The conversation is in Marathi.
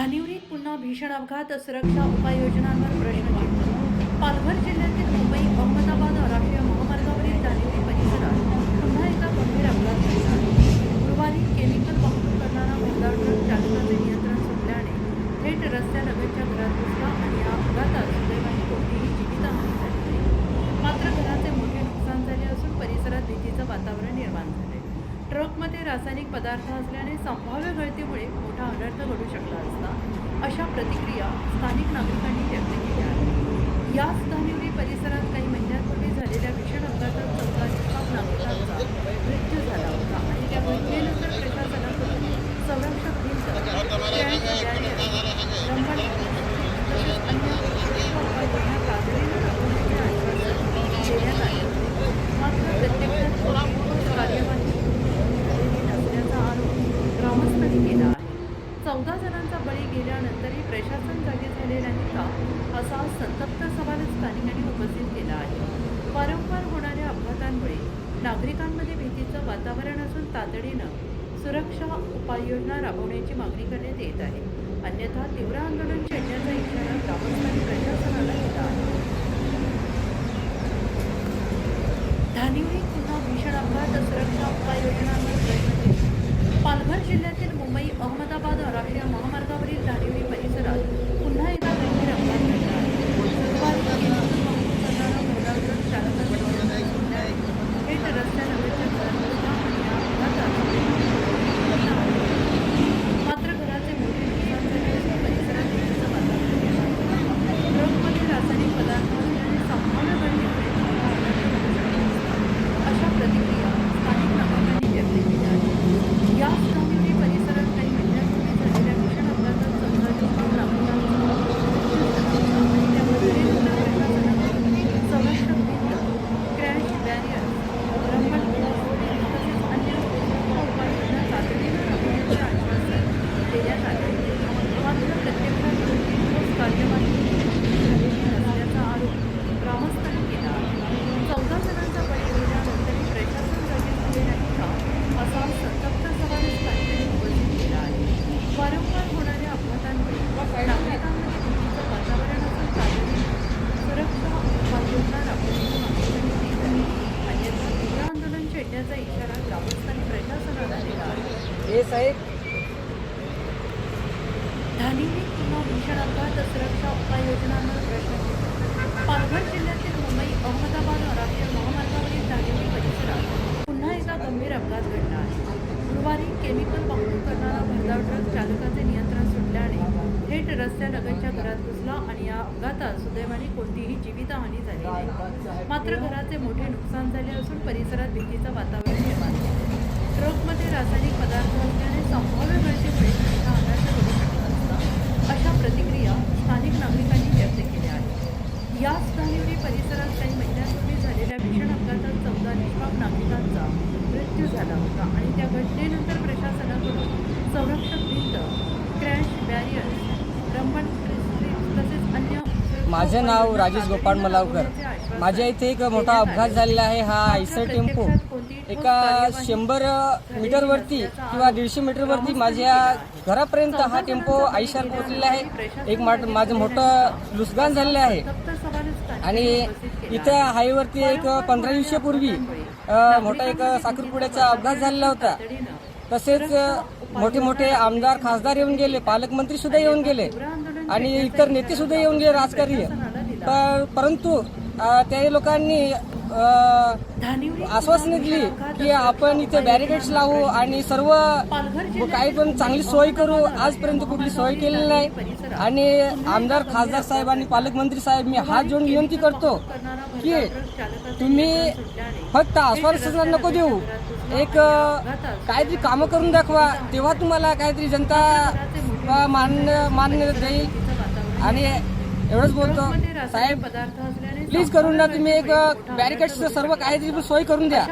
धानिवलीत पुन्हा भीषण अपघात, सुरक्षा उपाययोजनांवर प्रश्नचिन्ह. पालघर जिल्ह्यातील मुंबई अहमदाबाद राष्ट्रीय महामार्गावरील धानिवली परिसरात पुन्हा एकदा गंभीर अपघात झाला आहे. गुरुवारी केमिकल वाहतूक करणारा भरधाव ट्रक चालकाचे नियंत्रण सुटल्याने थेट रस्त्यालगतच्या घरात घुसला आणि या अपघातात सुदैवाने कोणतीही जीवितहानी झाली नाही. मात्र घराचे मोठे नुकसान झाले असून परिसरात भीतीचं वातावरण निर्माण झाले. ट्रकमध्ये रासायनिक पदार्थ असल्याने संभाव्य गळतीमुळे मोठा अनर्थ घडू शकला असता, अशा प्रतिक्रिया स्थानिक नागरिकांनी व्यक्त केल्या आहेत. याच धानिवली परिसरात काही महिन्यांपूर्वी झालेल्या भीषण अपघातात 14 निष्पाप नागरिकांचा मृत्यू झाला होता आणि त्या घटनेनंतर प्रशासनाकडून संरक्षक भिंत, क्रॅश बॅरियर, रंबल तसेच अन्य सुरक्षा उपाययोजना तातडीने राबवण्याचे आश्वासन देण्यात आले होते. मात्र प्रत्यक्षात कोणतीही कार्यवाही नसल्याचा आरोप ग्रामस्थांनी केला आहे. 14 जणांचा बळी गेल्यानंतरही प्रशासन जागे झाले नाही का, असा संतप्त सवाल स्थानिकांनी उपस्थित केला आहे. वारंवार होणाऱ्या अपघातांमुळे नागरिकांमध्ये भीतीचं वातावरण असून तातडीनं सुरक्षा उपाययोजना राबवण्याची मागणी करण्यात येत आहे. अन्यथा तीव्र आंदोलन छेडण्याचा इशारा ग्रामस्थांनी प्रशासनाला दिला आहे. धानिवलीत पुन्हा भीषण अपघात, सुरक्षा उपाययोजनांवर प्रश्नचिन्ह. पालघर जिल्ह्यातील मुंबई अहमदाबाद राष्ट्रीय महामार्गावरील धानिवली परिसरात पुन्हा एकदा गंभीर अपघात घडला आहे. गुरुवारी केमिकल वाहतूक करणारा भरधाव ट्रक चालकाचे नियंत्रण सुटल्याने थेट रस्त्यालगतच्या घरात घुसला आणि या अपघातात मात्र घराचे मोठे नुकसान झाले असून परिसरात भीतीचं वातावरण निर्माण झाले. ट्रकमध्ये रासायनिक पदार्थ असल्याने संभाव्य गळतीमुळे मोठा अनर्थ घडू शकला असता, अशा प्रतिक्रिया स्थानिक नागरिकांनी व्यक्त केल्या आहेत. याच धानिवली परिसरात काही महिन्यांपूर्वी झालेल्या भीषण अपघातात 14 निष्पाप नागरिकांचा मृत्यू झाला होता आणि त्या घटनेनंतर प्रशासनाकडून संरक्षक भिंत, क्रॅश बॅरियर, रंबल तसेच अन्य सुरक्षा उपाययोजना तातडीनं राबवण्याचे आश्वासन देण्यात आले होते. मात्र प्रत्यक्षात कोणतीही ठोस कार्यवाही झालेली नसल्याचा आरोप ग्रामस्थांनी केला आहे. 14 जणांचा बळी गेल्यानंतरही प्रशासन जागे झाले नाही का, असा संतप्त सवाल स्थानिकांनी उपस्थित केला आहे. वारंवार होणाऱ्या अपघातांमुळे नागरिकांमध्ये भीतीचं वातावरण असून तातडीनं सुरक्षा उपाययोजना राबवण्याची मागणी करण्यात येत आहे. अन्यथा तीव्र आंदोलन छेडण्याचा इशारा ग्रामस्थांनी प्रशासनाला दिला आहे. धानिवलीत पुन्हा भीषण अपघात, सुरक्षा उपाययोजनांवर प्रश्नचिन्ह. पालघर जिल्ह्यातील मुंबई अहमदाबाद राष्ट्रीय महामार्गावरील धानिवली परिसरात पुन्हा एकदा गंभीर अपघात घडला आहे. गुरुवारी केमिकल वाहतूक करणारा भरधाव ट्रक चालकाचे नियंत्रण सुटल्याने थेट रस्त्यालगतच्या घरात घुसला आणि या अपघातात सुदैवाने कोणतीही जीवितहानी झाली नाही. मात्र घराचे मोठे नुकसान झाले असून परिसरात भीतीचं वातावरण निर्माण झाले. ट्रकमध्ये रासायनिक पदार्थ असल्याने संभाव्य गळतीमुळे मोठा अनर्थ घडू शकला असता, अशा प्रतिक्रिया स्थानिक नागरिकांनी व्यक्त केल्या आहेत. याच धानिवली परिसरात काही महिन्यांपूर्वी झालेल्या भीषण अपघातात 14 निष्पाप नागरिकांचा मृत्यू झाला होता आणि त्या घटनेनंतर प्रशासनाकडून संरक्षक भिंत, क्रॅश बॅरियर, रंबल तसेच अन्य. माझे नाव राजेश गोपाळ मलावकर. माझ्या इथे एक मोठा अपघात झालेला आहे. हा आयसर टेम्पो एका 100 मीटरवरती किंवा 150 मीटरवरती माझ्या घरापर्यंत हा टेम्पो आयसर पोहोचलेला आहे. एक माझं मोठं नुकसान झालेलं आहे आणि इथं हायवेवरती एक 15 दिवसापूर्वी मोठा एक साखरपुड्याचा अपघात झालेला होता. तसेच मोठे मोठे आमदार, खासदार येऊन गेले, पालकमंत्री सुद्धा येऊन गेले आणि इतर नेते सुद्धा येऊन गेले राजकारणी. परंतु त्या लोकांनी आश्वासने दिली की आपण इथे बॅरिकेड्स लावू आणि सर्व काही पण चांगली सोय करू. आजपर्यंत कुठली सोय केलेली नाही आणि आमदार, खासदार साहेब आणि पालकमंत्री साहेब, मी हात जोडून विनंती करतो की तुम्ही फक्त आश्वासन नको देऊ, एक काहीतरी कामं करून दाखवा, तेव्हा तुम्हाला काहीतरी जनता मान्य देईल. आणि एवढंच बोलतो साहेब, प्लीज करून ना तुम्ही एक बॅरिकेड्स सर्व काहीतरी सोय करून द्या.